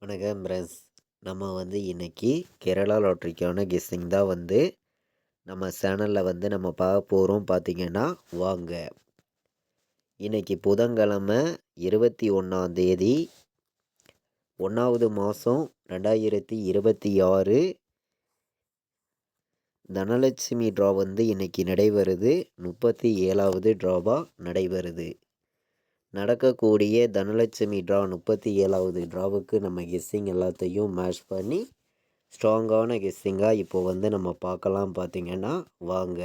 வணக்கம் பிரஸ். நம்ம இன்னைக்கு கேரளா லாட்ரிக்கான கெஸ்ஸிங் தான் நம்ம சேனலில் நம்ம பார்க்க போகிறோம். பார்த்தீங்கன்னா வாங்க. இன்னைக்கு புதன்கிழமை 21 1வது மாதம் 2026 தனலட்சுமி ட்ரா இன்னைக்கு நடைபெறுது. 37வது ட்ராவாக நடைபெறுது. நடக்கக்கூடிய தனலட்சுமி ட்ரா 37வது ட்ராவுக்கு நம்ம கெஸ்ஸிங் எல்லாத்தையும் மேட்ச் பண்ணி ஸ்ட்ராங்கான கெஸ்ஸிங்காக இப்போ நம்ம பார்க்கலாம். பார்த்திங்கன்னா வாங்க.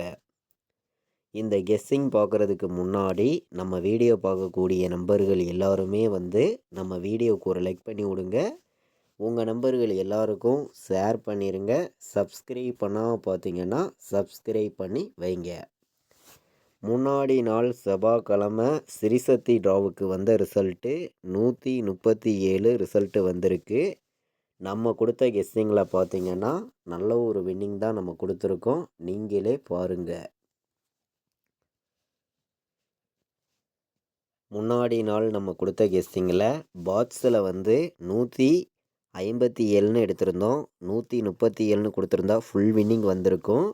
இந்த கெஸ்ஸிங் பார்க்குறதுக்கு முன்னாடி நம்ம வீடியோ பார்க்கக்கூடிய நம்பர்கள் எல்லாருமே நம்ம வீடியோவுக்கு ஒரு லைக் பண்ணி விடுங்க. உங்கள் நம்பர்கள் எல்லாருக்கும் ஷேர் பண்ணிடுங்க. சப்ஸ்கிரைப் பண்ணால் பார்த்திங்கன்னா சப்ஸ்கிரைப் பண்ணி வைங்க. முன்னாடி நாள் செவ்வாய்க்கிழமை சிறிசக்தி ட்ராவுக்கு ரிசல்ட்டு 137 ரிசல்ட்டு வந்திருக்கு. நம்ம கொடுத்த கெஸ்ஸிங்கில் பார்த்தீங்கன்னா நல்ல ஒரு வின்னிங் தான் நம்ம கொடுத்துருக்கோம். நீங்களே பாருங்கள். முன்னாடி நாள் நம்ம கொடுத்த கெஸ்ஸிங்கில் பாக்ஸில் 157ன்னு எடுத்திருந்தோம். 137ன்னு கொடுத்துருந்தா ஃபுல் வின்னிங் வந்திருக்கும்.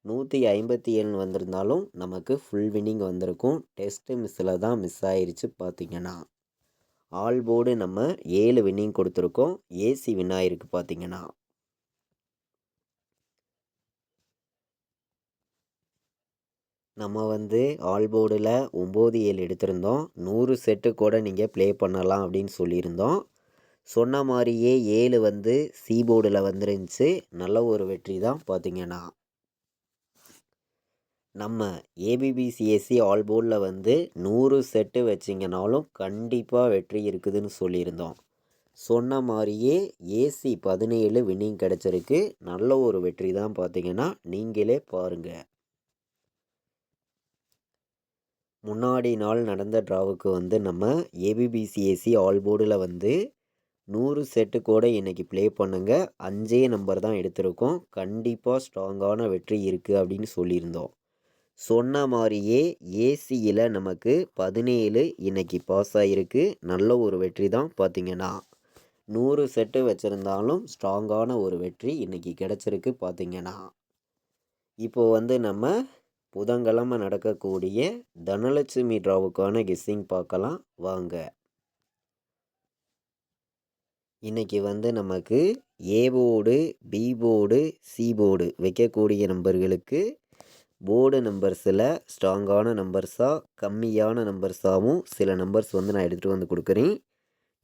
157 வந்திருந்தாலும் நமக்கு ஃபுல் வின்னிங் வந்திருக்கும். டெஸ்ட்டு மிஸ்ஸில் தான் மிஸ் ஆயிடுச்சு. பார்த்திங்கன்னா ஆல் போர்டு நம்ம 7 வின்னிங் கொடுத்துருக்கோம். ஏசி வின் ஆயிருக்கு. பார்த்திங்கன்னா நம்ம ஆல் போர்டில் 9-7 எடுத்திருந்தோம். 100 செட்டு கூட நீங்கள் ப்ளே பண்ணலாம் அப்படின்னு சொல்லியிருந்தோம். சொன்ன மாதிரியே 7 சி போர்டில் வந்துருந்துச்சு. நல்ல ஒரு வெற்றி தான். பார்த்திங்கன்னா நம்ம ஏபிபிசிஎஸ்சி ஆல் போர்டில் 100 செட்டு வச்சிங்கனாலும் கண்டிப்பாக வெற்றி இருக்குதுன்னு சொல்லியிருந்தோம். சொன்ன மாதிரியே ஏசி 17 வின்னிங் கிடச்சிருக்கு. நல்ல ஒரு வெற்றி தான். பார்த்திங்கன்னா நீங்களே பாருங்கள். முன்னாடி நாள் நடந்த ட்ராவுக்கு நம்ம ஏபிபிசிஎஸ்சி ஆல் போர்டில் 100 செட்டு கூட இன்றைக்கி ப்ளே பண்ணுங்கள். 5 நம்பர் தான் எடுத்திருக்கோம். கண்டிப்பாக ஸ்ட்ராங்கான வெற்றி இருக்குது அப்படின்னு சொல்லியிருந்தோம். சொன்ன மாதிரியே ஏசியில் நமக்கு 17 இன்றைக்கி பாஸ் ஆகிருக்கு. நல்ல ஒரு வெற்றி தான். பார்த்திங்கன்னா 100 செட்டு வச்சுருந்தாலும் ஸ்ட்ராங்கான ஒரு வெற்றி இன்றைக்கி கிடச்சிருக்கு. பார்த்திங்கன்னா இப்போது நம்ம புதன்கிழமை நடக்கக்கூடிய தனலட்சுமி ட்ராவுக்கான கெஸ்ஸிங் பார்க்கலாம் வாங்க. இன்றைக்கி நமக்கு A board, B board, C board வைக்கக்கூடிய நம்பர்களுக்கு போர்டு நம்பர்ஸில் ஸ்ட்ராங்கான நம்பர்ஸாக கம்மியான நம்பர்ஸாகவும் சில நம்பர்ஸ் நான் எடுத்துகிட்டு கொடுக்குறேன்.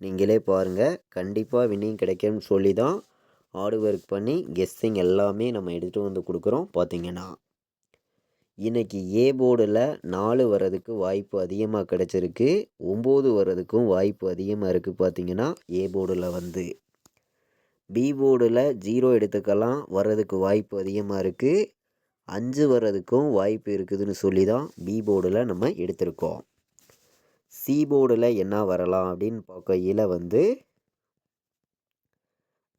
நீங்களே பாருங்கள். கண்டிப்பாக வின்னிங் கிடைக்கும்னு சொல்லி தான் ஹார்டு ஒர்க் பண்ணி கெஸ்ஸிங் எல்லாமே நம்ம எடுத்துகிட்டு கொடுக்குறோம். பார்த்திங்கன்னா இன்றைக்கி ஏ போர்டில் 4 வர்றதுக்கு வாய்ப்பு அதிகமாக கிடச்சிருக்கு. 9 வர்றதுக்கும் வாய்ப்பு அதிகமாக இருக்குது. பார்த்திங்கன்னா ஏ போர்டில் பி போர்டில் 0 எடுத்துக்கலாம். வர்றதுக்கு வாய்ப்பு அதிகமாக இருக்குது. 5 வர்றதுக்கும் வாய்ப்பு இருக்குதுன்னு சொல்லி தான் பி போர்டில் நம்ம எடுத்திருக்கோம். சி போர்டில் என்ன வரலாம் அப்படின்னு பார்க்கையில்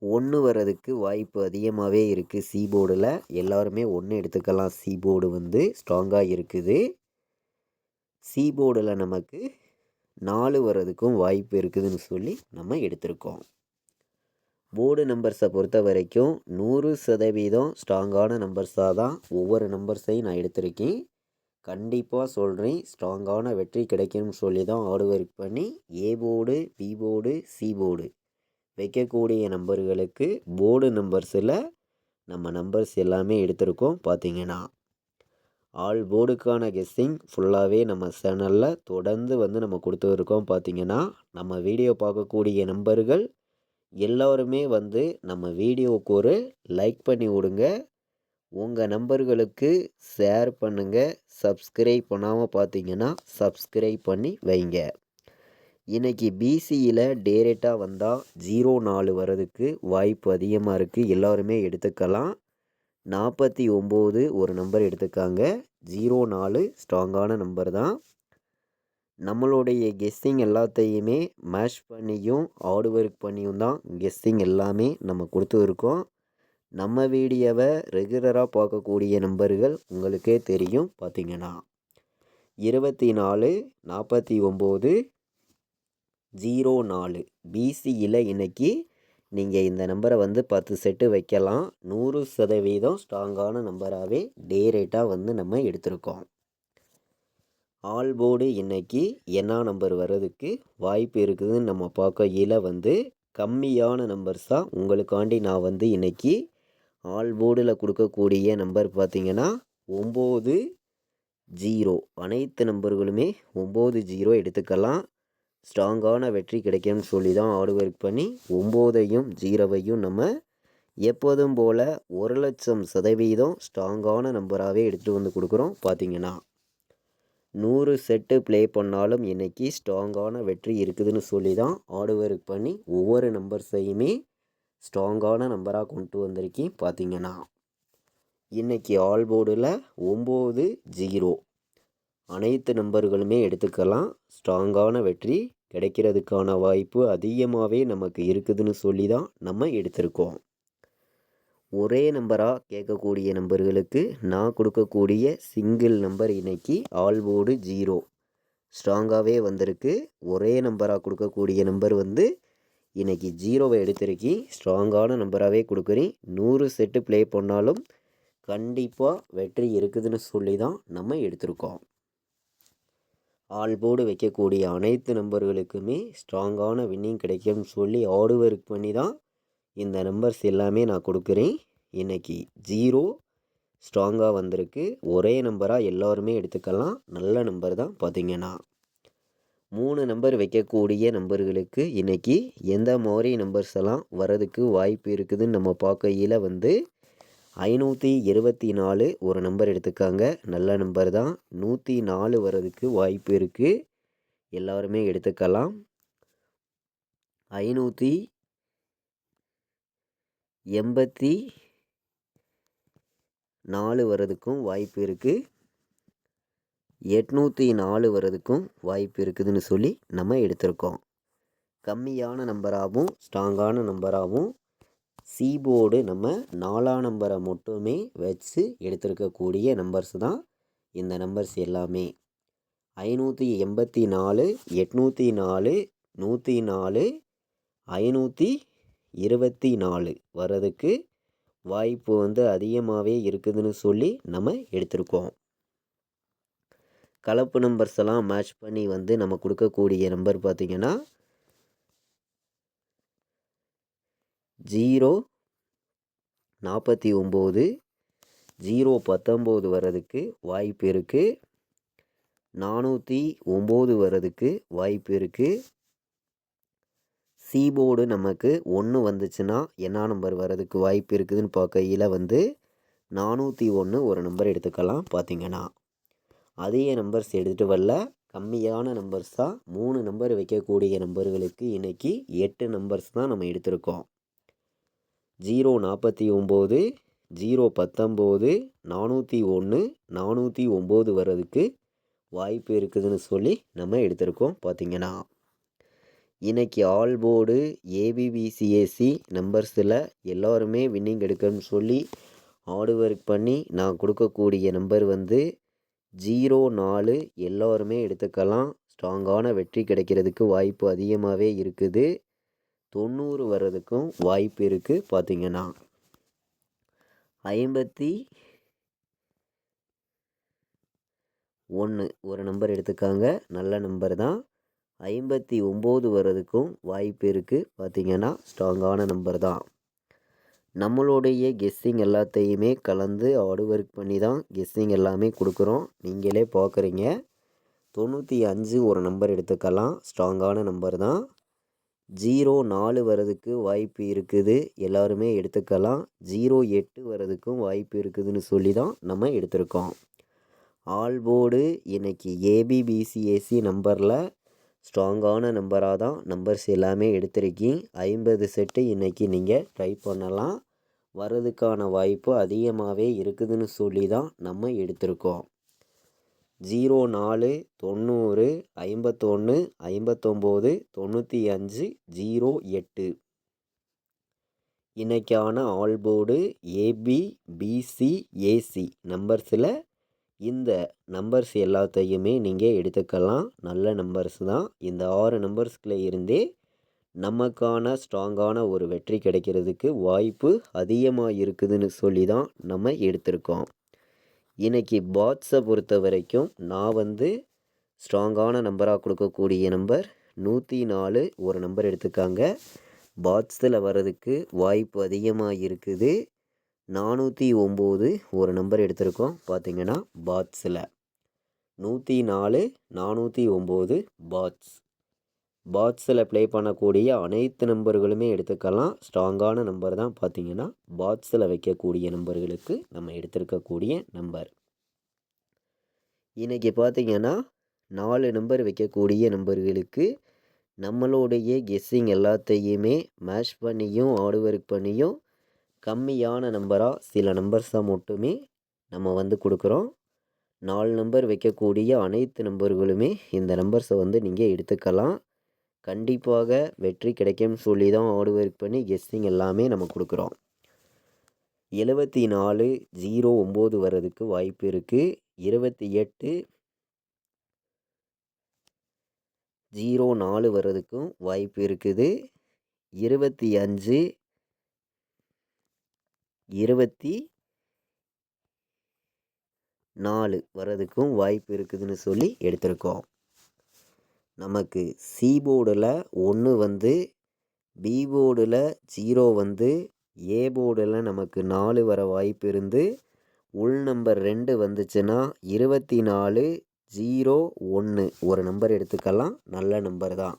1 வர்றதுக்கு வாய்ப்பு அதிகமாகவே இருக்குது. சி போர்டில் எல்லாருமே 1 எடுத்துக்கலாம். சி போர்டு ஸ்ட்ராங்காக இருக்குது. சி போர்டில் நமக்கு 4 வர்றதுக்கும் வாய்ப்பு இருக்குதுன்னு சொல்லி நம்ம எடுத்திருக்கோம். போர்டு நம்பர்ஸை பொறுத்த வரைக்கும் 100% ஸ்ட்ராங்கான நம்பர்ஸாக தான் ஒவ்வொரு நம்பர்ஸையும் நான் எடுத்திருக்கேன். கண்டிப்பாக சொல்கிறேன், ஸ்ட்ராங்கான வெற்றி கிடைக்கும்னு சொல்லி தான் ஹார்டு ஒர்க் பண்ணி A board, B board, C board வைக்கக்கூடிய நம்பர்களுக்கு போர்டு நம்பர்ஸில் நம்ம நம்பர்ஸ் எல்லாமே எடுத்திருக்கோம். பார்த்திங்கன்னா ஆல் போர்டுக்கான கெஸ்ஸிங் ஃபுல்லாகவே நம்ம சேனலில் தொடர்ந்து நம்ம கொடுத்துருக்கோம். பார்த்திங்கன்னா நம்ம வீடியோ பார்க்கக்கூடிய நம்பர்கள் எல்லோருமே நம்ம வீடியோவுக்கு ஒரு லைக் பண்ணி விடுங்க. உங்கள் நம்பர்களுக்கு ஷேர் பண்ணுங்கள். சப்ஸ்கிரைப் பண்ணாமல் பார்த்தீங்கன்னா சப்ஸ்கிரைப் பண்ணி வைங்க. இன்றைக்கி பிசியில் டேரெக்டாக வந்தால் 04 வர்றதுக்கு வாய்ப்பு அதிகமாக இருக்குது. எல்லோருமே எடுத்துக்கலாம். 49 ஒரு நம்பர் எடுத்துக்காங்க. 04 ஸ்ட்ராங்கான நம்பர் தான். நம்மளுடைய கெஸ்ஸிங் எல்லாத்தையுமே மேட்ச் பண்ணியும் ஹார்டு ஒர்க் பண்ணியும் தான் கெஸ்ஸிங் எல்லாமே நம்ம கொடுத்துருக்கோம். நம்ம வீடியோவை ரெகுலராக பார்க்கக்கூடிய நம்பர்கள் உங்களுக்கே தெரியும். பார்த்திங்கன்னா 24, 49, 04 பிசியில் இன்னைக்கு நீங்கள் இந்த நம்பரை வந்து 10 செட்டு வைக்கலாம். 100% ஸ்ட்ராங்கான நம்பராகவே டே ரேட்டாக வந்து நம்ம எடுத்திருக்கோம். ஆல் போர்டு இன்னைக்கு என்ன நம்பர் வர்றதுக்கு வாய்ப்பு இருக்குதுன்னு நம்ம பார்க்கையில் வந்து கம்மியான நம்பர்ஸ் தான் உங்களுக்காண்டி நான் வந்து இன்னைக்கு ஆல் போர்டில் கொடுக்கக்கூடிய நம்பர் பார்த்தீங்கன்னா 90. அனைத்து நம்பர்களுமே 90 எடுத்துக்கலாம். ஸ்ட்ராங்கான வெற்றி கிடைக்கும்னு சொல்லி தான் ஹார்ட் ஒர்க் பண்ணி 9ஐயும் 0வையும் நம்ம எப்போதும் போல் 1,00,000% ஸ்ட்ராங்கான நம்பராகவே எடுத்துகிட்டு வந்து கொடுக்குறோம். பார்த்தீங்கன்னா 100 செட்டு ப்ளே பண்ணாலும் இன்றைக்கி ஸ்ட்ராங்கான வெற்றி இருக்குதுன்னு சொல்லி தான் ஹார்ட் ஒர்க் பண்ணி ஒவ்வொரு நம்பர்ஸையுமே ஸ்ட்ராங்கான நம்பராக கொண்டு வந்திருக்கேன். பார்த்தீங்கன்னா இன்றைக்கி ஆல் போர்டில் 90 அனைத்து நம்பர்களுமே எடுத்துக்கலாம். ஸ்ட்ராங்கான வெற்றி கிடைக்கிறதுக்கான வாய்ப்பு அதிகமாகவே நமக்கு இருக்குதுன்னு சொல்லி தான் நம்ம எடுத்திருக்கோம். ஒரே நம்பராக கேட்கக்கூடிய நம்பர்களுக்கு நான் கொடுக்கக்கூடிய சிங்கிள் நம்பர் இன்னைக்கு ஆல் போர்டு 0 ஸ்ட்ராங்காகவே வந்திருக்கு. ஒரே நம்பராக கொடுக்கக்கூடிய நம்பர் வந்து இன்னைக்கு 0வை எடுத்திருக்கேன். ஸ்ட்ராங்கான நம்பராகவே கொடுக்குறேன். 100 செட்டு ப்ளே பண்ணாலும் கண்டிப்பாக வெற்றி இருக்குதுன்னு சொல்லி தான் நம்ம எடுத்திருக்கோம். ஆல் போர்டு வைக்கக்கூடிய அனைத்து நம்பர்களுக்குமே ஸ்ட்ராங்கான வின்னிங் கிடைக்கும்னு சொல்லி ஹார்ட் ஒர்க் பண்ணி தான் இந்த நம்பர்ஸ் எல்லாமே நான் கொடுக்குறேன். இன்றைக்கி 0 ஸ்ட்ராங்காக வந்திருக்கு. ஒரே நம்பராக எல்லோருமே எடுத்துக்கலாம். நல்ல நம்பர் தான். பார்த்தீங்கன்னா 3 நம்பர் வைக்கக்கூடிய நம்பர்களுக்கு இன்றைக்கி எந்த மாதிரி நம்பர்ஸ் எல்லாம் வரதுக்கு வாய்ப்பு இருக்குதுன்னு நம்ம பார்க்கையில் வந்து 524 ஒரு நம்பர் எடுத்துக்காங்க. நல்ல நம்பர் தான். 104 வர்றதுக்கு வாய்ப்பு இருக்குது. எல்லாருமே எடுத்துக்கலாம். 584 வர்றதுக்கும் வாய்ப்பு இருக்குது. 804 வர்றதுக்கும் வாய்ப்பு இருக்குதுன்னு சொல்லி நம்ம எடுத்திருக்கோம். கம்மியான நம்பராகவும் ஸ்ட்ராங்கான நம்பராகவும் போர்டு நம்ம 4ஆம் நம்பரை மட்டுமே வச்சு எடுத்திருக்கக்கூடிய நம்பர்ஸ் தான் இந்த நம்பர்ஸ் எல்லாமே. 584 804 104 524 வர்றதுக்கு வாய்ப்பு வந்து அதிகமாகவே இருக்குதுன்னு சொல்லி நம்ம எடுத்திருக்கோம். கலப்பு நம்பர்ஸ் எல்லாம் மேட்ச் பண்ணி வந்து நம்ம கொடுக்கக்கூடிய நம்பர் பார்த்திங்கன்னா 049 019 வர்றதுக்கு வாய்ப்பு இருக்குது. 409 வர்றதுக்கு வாய்ப்பு இருக்குது. போர்டு நமக்கு 1 வந்துச்சுன்னா என்ன நம்பர் வர்றதுக்கு வாய்ப்பு இருக்குதுன்னு பார்க்கையில் வந்து 401 ஒரு நம்பர் எடுத்துக்கலாம். பார்த்திங்கன்னா அதே நம்பர்ஸ் எடுத்துகிட்டு வரல. கம்மியான நம்பர்ஸ் தான். 3 நம்பர் வைக்கக்கூடிய நம்பர்களுக்கு இன்றைக்கி 8 நம்பர்ஸ் தான் நம்ம எடுத்திருக்கோம். 049 019 401 409 வர்றதுக்கு வாய்ப்பு இருக்குதுன்னு சொல்லி நம்ம எடுத்திருக்கோம். பார்த்திங்கன்னா இன்றைக்கி ஆல் போர்டு ஏபிபிசிஏசி நம்பர்ஸில் எல்லோருமே வின்னிங் எடுக்கணும்னு சொல்லி ஹார்ட் ஒர்க் பண்ணி நான் கொடுக்கக்கூடிய நம்பர் வந்து 04 எல்லோருமே எடுத்துக்கலாம். ஸ்ட்ராங்கான வெற்றி கிடைக்கிறதுக்கு வாய்ப்பு அதிகமாகவே இருக்குது. 90 வர்றதுக்கும் வாய்ப்பு இருக்குது. பார்த்திங்கன்னா 51 ஒரு நம்பர் எடுத்துக்காங்க. நல்ல நம்பர் தான். 59 வர்றதுக்கும் வாய்ப்பு இருக்குது. பார்த்திங்கன்னா ஸ்ட்ராங்கான நம்பர் தான். நம்மளுடைய கெஸ்ஸிங் எல்லாத்தையுமே கலந்து ஹார்ட் ஒர்க் பண்ணி தான் கெஸ்ஸிங் எல்லாமே கொடுக்குறோம். நீங்களே பார்க்குறீங்க. 95 ஒரு நம்பர் எடுத்துக்கலாம். ஸ்ட்ராங்கான நம்பர் தான். 04 வர்றதுக்கு வாய்ப்பு இருக்குது. எல்லாருமே எடுத்துக்கலாம். 08 வர்றதுக்கும் வாய்ப்பு இருக்குதுன்னு சொல்லி தான் நம்ம எடுத்திருக்கோம். ஆல் போர்டு இன்றைக்கி ஏபிபிசிஏசி நம்பரில் ஸ்ட்ராங்கான நம்பராக தான் நம்பர்ஸ் எல்லாமே எடுத்திருக்கீங்க. 50 செட்டு இன்றைக்கி நீங்கள் ட்ரை பண்ணலாம். வர்றதுக்கான வாய்ப்பு அதிகமாகவே இருக்குதுன்னு சொல்லி தான் நம்ம எடுத்திருக்கோம். 04 90 51 59 95 08 இன்றைக்கான ஆல் போர்டு ஏபிபிசிஏசி நம்பர்ஸில் இந்த நம்பர்ஸ் எல்லாத்தையுமே நீங்கள் எடுத்துக்கலாம். நல்ல நம்பர்ஸ் தான். இந்த 6 நம்பர்ஸ்குள்ளே இருந்தே நமக்கான ஸ்ட்ராங்கான ஒரு வெற்றி கிடைக்கிறதுக்கு வாய்ப்பு அதிகமாக இருக்குதுன்னு சொல்லி தான் நம்ம எடுத்திருக்கோம். இன்றைக்கி பாட்ஸை பொறுத்த வரைக்கும் நான் ஸ்ட்ராங்கான நம்பராக கொடுக்கக்கூடிய நம்பர் 104 ஒரு நம்பர் எடுத்துக்காங்க. பாட்ஸில் வர்றதுக்கு வாய்ப்பு அதிகமாக இருக்குது. 409 ஒரு நம்பர் எடுத்திருக்கோம். பார்த்திங்கன்னா பாட்ஸில் 104 409 பாட்ஸில் ப்ளே பண்ணக்கூடிய அனைத்து நம்பர்களுமே எடுத்துக்கலாம். ஸ்ட்ராங்கான நம்பர் தான் பார்த்திங்கன்னா பாட்ஸில் வைக்கக்கூடிய நம்பர்களுக்கு நம்ம எடுத்திருக்கக்கூடிய நம்பர். இன்றைக்கி பார்த்திங்கன்னா 4 நம்பர் வைக்கக்கூடிய நம்பர்களுக்கு நம்மளுடைய கெஸ்ஸிங் எல்லாத்தையுமே மேட்ச் பண்ணியும் ஹார்ட் ஒர்க் பண்ணியும் கம்மியான நம்பராக சில நம்பர்ஸாக மட்டுமே நம்ம கொடுக்குறோம். 4 நம்பர் வைக்கக்கூடிய அனைத்து நம்பர்களுமே இந்த நம்பர்ஸை நீங்கள் எடுத்துக்கலாம். கண்டிப்பாக வெற்றி கிடைக்கும்னு சொல்லி தான் ஹார்ட் ஒர்க் பண்ணி கெஸ்ஸிங் எல்லாமே நம்ம கொடுக்குறோம். 74 09 வர்றதுக்கு வாய்ப்பு இருக்குது. 28 04 வர்றதுக்கும் வாய்ப்பு இருக்குது. 25 24 வர்றதுக்கும் வாய்ப்பு இருக்குதுன்னு சொல்லி எடுத்திருக்கோம். நமக்கு சி போர்டில் 1 பி போர்டில் 0 ஏ போர்டில் நமக்கு 4 வர வாய்ப்பு இருந்து உள் நம்பர் 2 வந்துச்சுன்னா 24 01 ஒரு நம்பர் எடுத்துக்கலாம். நல்ல நம்பர் தான்.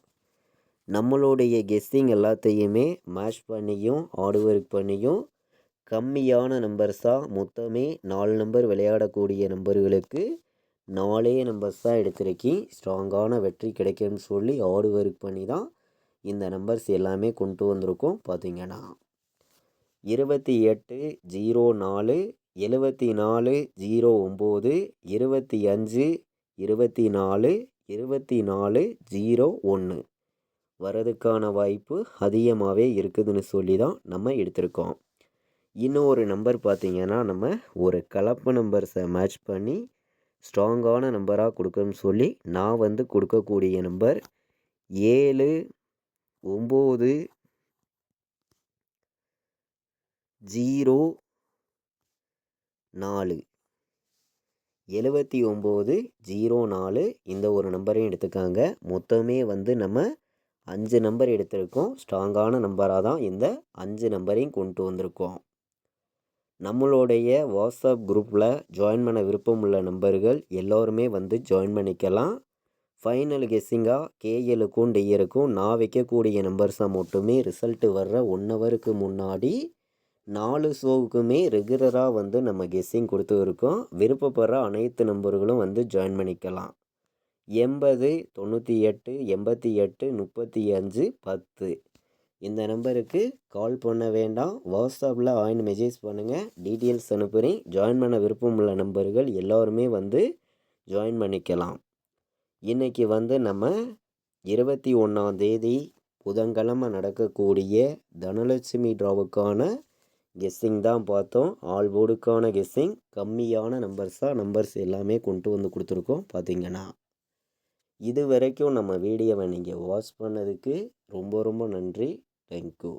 நம்மளுடைய கெஸ்ஸிங் எல்லாத்தையுமே மேட்ச் பண்ணியும் ஹார்ட் ஒர்க் பண்ணியும் கம்மியான நம்பர்ஸாக மொத்தமே 4 நம்பர் விளையாடக்கூடிய நம்பர்களுக்கு 4 நம்பர்ஸ் தான் எடுத்திருக்கேன். ஸ்ட்ராங்கான வெற்றி கிடைக்கும்னு சொல்லி ஹார்ட் ஒர்க் பண்ணி தான் இந்த நம்பர்ஸ் எல்லாமே கொண்டு வந்திருக்கோம். பார்த்திங்கன்னா 28 04 74 09 25 24 24 01 வரதுக்கான வாய்ப்பு அதிகமாகவே இருக்குதுன்னு சொல்லி தான் நம்ம எடுத்திருக்கோம். இன்னொரு நம்பர் பார்த்திங்கன்னா நம்ம ஒரு கலப்பு நம்பர்ஸை மேட்ச் பண்ணி ஸ்ட்ராங்கான நம்பராக கொடுக்கணும்னு சொல்லி நான் கொடுக்கக்கூடிய நம்பர் 7 9 0 4 79 04 இந்த ஒரு நம்பரையும் எடுத்துக்காங்க. மொத்தமே நம்ம 5 நம்பர் எடுத்திருக்கோம். ஸ்ட்ராங்கான நம்பராக தான் இந்த 5 நம்பரையும் கொண்டு வந்திருக்கோம். நம்மளுடைய வாட்ஸ்அப் குரூப்பில் ஜாயின் பண்ண விருப்பம் உள்ள நம்பர்கள் எல்லோருமே ஜாயின் பண்ணிக்கலாம். ஃபைனல் கெஸ்ஸிங்காக கேஎலுக்கும் டிஎருக்கும் நான் வைக்கக்கூடிய நம்பர்ஸை மட்டுமே ரிசல்ட்டு வர்ற 1 ஹவருக்கு முன்னாடி 4 ஷோவுக்குமே ரெகுலராக நம்ம கெஸ்ஸிங் கொடுத்து இருக்கோம். விருப்பப்படுற அனைத்து நம்பர்களும் ஜாயின் பண்ணிக்கலாம். 80 98 88 35 10 இந்த நம்பருக்கு கால் பண்ண வேண்டாம். வாட்ஸ்அப்பில் மெசேஜ் பண்ணுங்கள். டீட்டெயில்ஸ் அனுப்புகிறேன். ஜாயின் பண்ண விருப்பம் உள்ள நம்பர்கள் எல்லோருமே ஜாயின் பண்ணிக்கலாம். இன்றைக்கி நம்ம 21ஆம் தேதி புதன்கிழமை நடக்கக்கூடிய தனலட்சுமி ட்ராவுக்கான கெஸ்ஸிங் தான் பார்த்தோம். ஆல் போர்டுக்கான கெஸ்ஸிங் கம்மியான நம்பர்ஸ் எல்லாமே கொண்டு கொடுத்துருக்கோம். பார்த்திங்கன்னா இது வரைக்கும் நம்ம வீடியோவை நீங்கள் வாட்ச் பண்ணதுக்கு ரொம்ப ரொம்ப நன்றி. தேங்க்யூ.